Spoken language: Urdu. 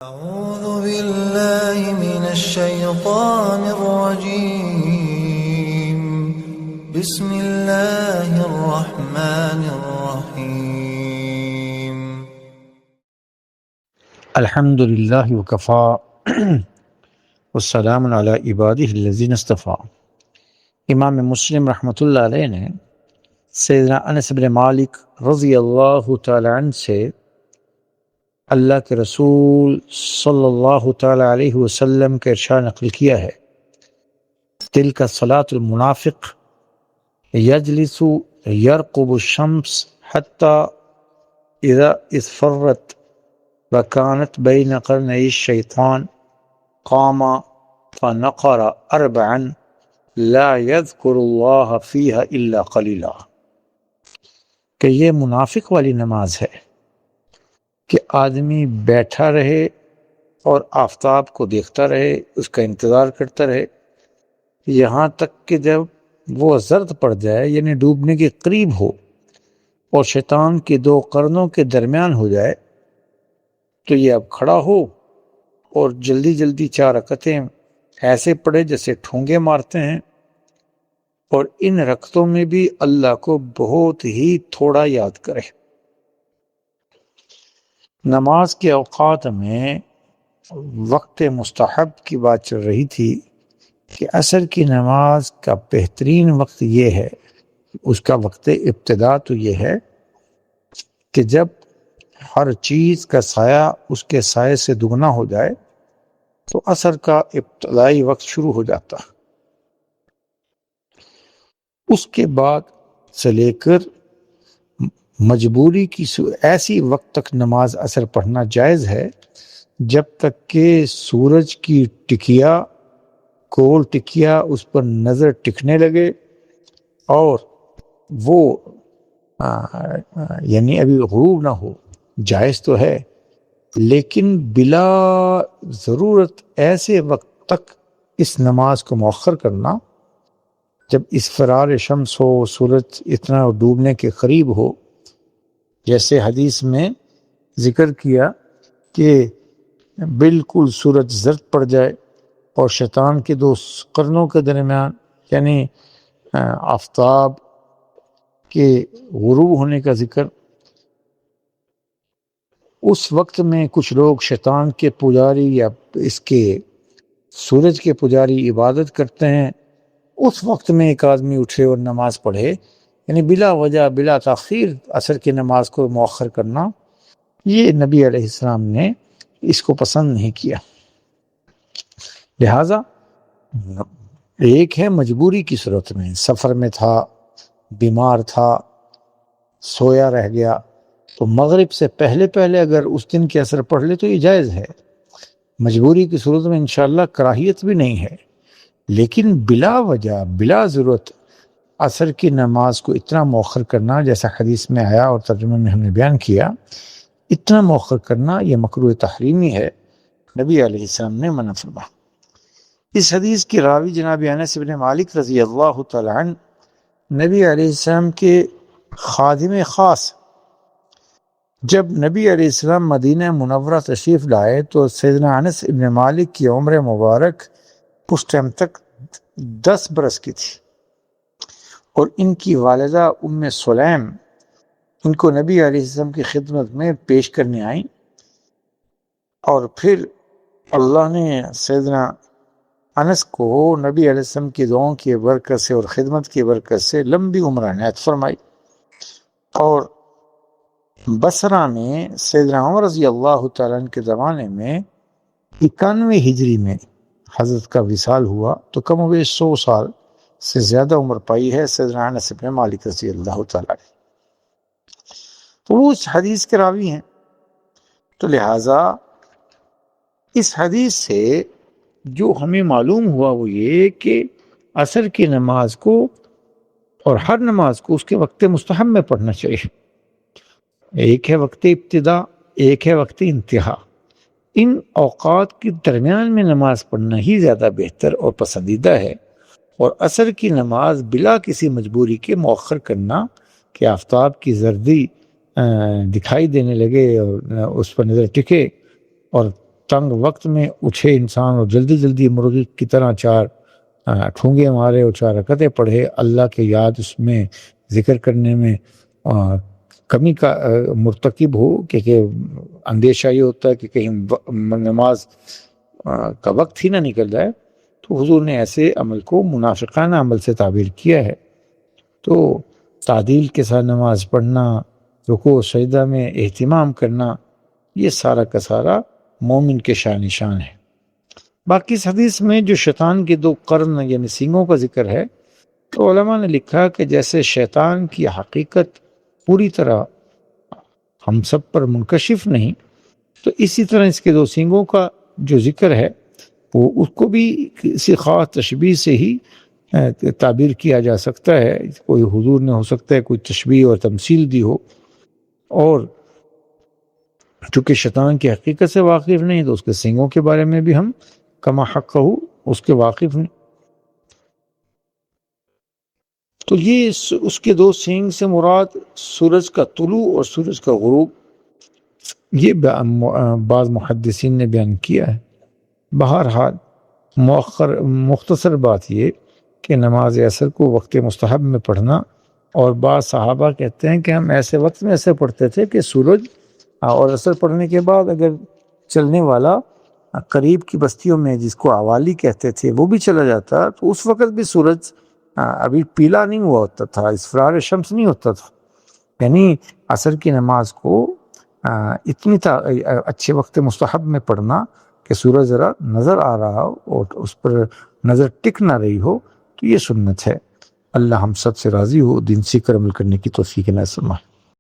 أعوذ بالله من الشيطان الرجيم بسم الله الرحمن الرحيم الحمد للہ وکفا والسلام علی عبادہ الذین اصطفیٰ۔ امام مسلم رحمۃ اللہ علیہ نے سیدنا انس بن مالک رضی اللہ تعالی عنہ سے اللہ کے رسول صلی اللہ تعالی علیہ وسلم کا ارشاد نقل کیا ہے، تلک صلاۃ المنافق یجلس یرقب الشمس حتی اذا اصفرت وكانت بين قرني الشيطان قام فنقر أربعا لا يذكر الله فيها إلا قليلا۔ کہ یہ منافق والی نماز ہے کہ آدمی بیٹھا رہے اور آفتاب کو دیکھتا رہے، اس کا انتظار کرتا رہے یہاں تک کہ جب وہ زرد پڑ جائے، یعنی ڈوبنے کے قریب ہو اور شیطان کے دو قرنوں کے درمیان ہو جائے، تو یہ اب کھڑا ہو اور جلدی جلدی 4 رکعتیں ایسے پڑھے جیسے ٹھونگے مارتے ہیں، اور ان رکعتوں میں بھی اللہ کو بہت ہی تھوڑا یاد کرے۔ نماز کے اوقات میں وقت مستحب کی بات چل رہی تھی کہ عصر کی نماز کا بہترین وقت یہ ہے، اس کا وقت ابتدا تو یہ ہے کہ جب ہر چیز کا سایہ اس کے سائے سے دگنا ہو جائے تو عصر کا ابتدائی وقت شروع ہو جاتا۔ اس کے بعد سے لے کر مجبوری کی ایسی وقت تک نماز عصر پڑھنا جائز ہے جب تک کہ سورج کی ٹکیا، گول ٹکیا اس پر نظر ٹکنے لگے اور وہ یعنی ابھی غروب نہ ہو۔ جائز تو ہے لیکن بلا ضرورت ایسے وقت تک اس نماز کو مؤخر کرنا جب اسفرار شمس ہو، سورج اتنا ڈوبنے کے قریب ہو، جیسے حدیث میں ذکر کیا کہ بالکل سورج زرد پڑ جائے اور شیطان کے 2 قرنوں کے درمیان، یعنی آفتاب کے غروب ہونے کا ذکر، اس وقت میں کچھ لوگ شیطان کے پجاری یا اس کے سورج کے پجاری عبادت کرتے ہیں، اس وقت میں ایک آدمی اٹھے اور نماز پڑھے، یعنی بلا وجہ بلا تاخیر عصر کی نماز کو مؤخر کرنا، یہ نبی علیہ السلام نے اس کو پسند نہیں کیا۔ لہٰذا ایک ہے مجبوری کی صورت میں، سفر میں تھا، بیمار تھا، سویا رہ گیا، تو مغرب سے پہلے اگر اس دن کے عصر پڑھ لے تو یہ جائز ہے۔ مجبوری کی صورت میں انشاءاللہ کراہیت بھی نہیں ہے، لیکن بلا وجہ بلا ضرورت عصر کی نماز کو اتنا مؤخر کرنا، جیسا حدیث میں آیا اور ترجمے میں ہم نے بیان کیا، اتنا مؤخر کرنا یہ مکروہ تحریمی ہے، نبی علیہ السلام نے منع فرمایا۔ اس حدیث کی راوی جناب انس بن مالک رضی اللہ تعالی عنہ نبی علیہ السلام کے خادم خاص۔ جب نبی علیہ السلام مدینہ منورہ تشریف لائے تو سیدنا انس بن مالک کی عمر مبارک اس ٹائم تک 10 برس کی تھی، اور ان کی والدہ ام سلیم ان کو نبی علیہ السلام کی خدمت میں پیش کرنے آئیں، اور پھر اللہ نے سیدنا انس کو نبی علیہ السلام کی دعاؤں کی برکت سے اور خدمت کی برکت سے لمبی عمر عنایت فرمائی، اور بصرہ میں سیدنا عمر رضی اللہ تعالیٰ عنہ کے زمانے میں 91 ہجری میں حضرت کا وصال ہوا، تو کم و بیش 100 سال سے زیادہ عمر پائی ہے سیدنا انس بن مالک رضی اللہ تعالیٰ عنہ، تو وہ اس حدیث کے راوی ہیں۔ تو لہٰذا اس حدیث سے جو ہمیں معلوم ہوا وہ یہ کہ عصر کی نماز کو اور ہر نماز کو اس کے وقت مستحب میں پڑھنا چاہیے۔ ایک ہے وقت ابتدا، ایک ہے وقت انتہا، ان اوقات کے درمیان میں نماز پڑھنا ہی زیادہ بہتر اور پسندیدہ ہے، اور عصر کی نماز بلا کسی مجبوری کے مؤخر کرنا کہ آفتاب کی زردی دکھائی دینے لگے اور اس پر نظر ٹکے اور تنگ وقت میں اٹھے انسان اور جلدی جلدی مرغی کی طرح 4 ٹھونگے مارے اور 4 رکعتیں پڑھے، اللہ کے یاد اس میں ذکر کرنے میں کمی کا مرتکب ہو، کہ اندیشہ یہ ہوتا ہے کہ کہیں نماز کا وقت ہی نہ نکل جائے، تو حضور نے ایسے عمل کو منافقانہ عمل سے تعبیر کیا ہے۔ تو تعدیل کے ساتھ نماز پڑھنا، رکوع و سجدہ میں اہتمام کرنا، یہ سارا کا سارا مومن کے شان شان ہے۔ باقی اس حدیث میں جو شیطان کے 2 قرن یعنی سینگوں کا ذکر ہے، تو علماء نے لکھا کہ جیسے شیطان کی حقیقت پوری طرح ہم سب پر منکشف نہیں، تو اسی طرح اس کے 2 سینگوں کا جو ذکر ہے وہ اس کو بھی کسی خاص تشبیہ سے ہی تعبیر کیا جا سکتا ہے۔ کوئی حضور نے ہو سکتا ہے کوئی تشبیہ اور تمثیل دی ہو، اور چونکہ شیطان کی حقیقت سے واقف نہیں تو اس کے سینگوں کے بارے میں بھی ہم کما حق ہو اس کے واقف نہیں۔ تو یہ اس کے 2 سینگ سے مراد سورج کا طلوع اور سورج کا غروب، یہ بعض محدثین نے بیان کیا ہے۔ بہرحال مختصر بات یہ کہ نماز عصر کو وقت مستحب میں پڑھنا، اور بعض صحابہ کہتے ہیں کہ ہم ایسے وقت میں ایسے پڑھتے تھے کہ سورج اور عصر پڑھنے کے بعد اگر چلنے والا قریب کی بستیوں میں جس کو عوالی کہتے تھے وہ بھی چلا جاتا، تو اس وقت بھی سورج ابھی پیلا نہیں ہوا ہوتا تھا، اسفرار شمس نہیں ہوتا تھا، یعنی عصر کی نماز کو اتنی اچھے وقت مستحب میں پڑھنا کہ سورج ذرا نظر آ رہا ہو اور اس پر نظر ٹک نہ رہی ہو، تو یہ سنت ہے۔ اللہ ہم سب سے راضی ہو، دین سیکھ کر عمل کرنے کی توفیق نصیب فرمائے۔